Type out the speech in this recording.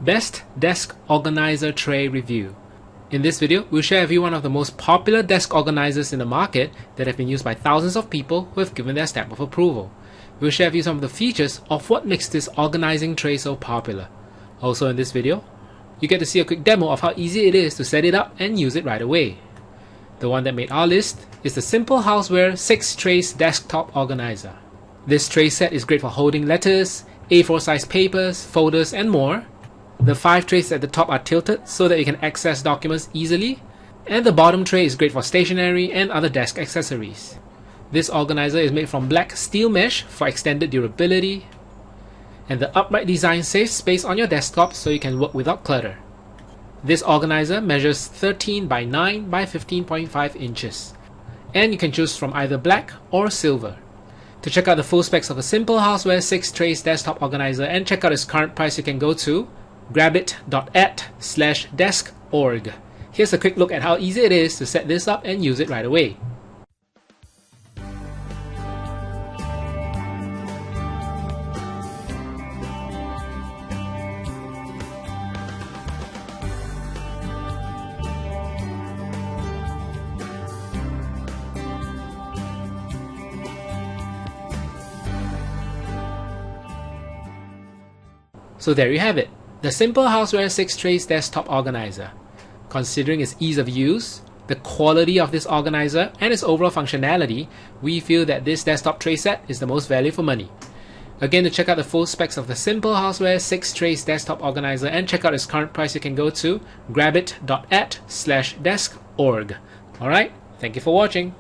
Best Desk Organizer Tray Review. In this video, we'll share with you one of the most popular desk organizers in the market that have been used by thousands of people who have given their stamp of approval. We'll share with you some of the features of what makes this organizing tray so popular. Also in this video, you get to see a quick demo of how easy it is to set it up and use it right away. The one that made our list is the Simple Houseware 6 Trays Desktop Organizer. This tray set is great for holding letters, A4 size papers, folders and more. The 5 trays at the top are tilted so that you can access documents easily, and the bottom tray is great for stationery and other desk accessories. This organizer is made from black steel mesh for extended durability, and the upright design saves space on your desktop so you can work without clutter. This organizer measures 13 by 9 by 15.5 inches, and you can choose from either black or silver. To check out the full specs of a Simple Houseware 6 Trays Desktop Organizer and check out its current price, you can go to grabit.at/desk.org. Here's a quick look at how easy it is to set this up and use it right away. So there you have it, the Simple Houseware 6 Trays Desktop Organizer. Considering its ease of use, the quality of this organizer and its overall functionality, we feel that this desktop tray set is the most value for money. Again, to check out the full specs of the Simple Houseware 6 Trays Desktop Organizer and check out its current price, you can go to grabit.at/desk.org. Alright, thank you for watching.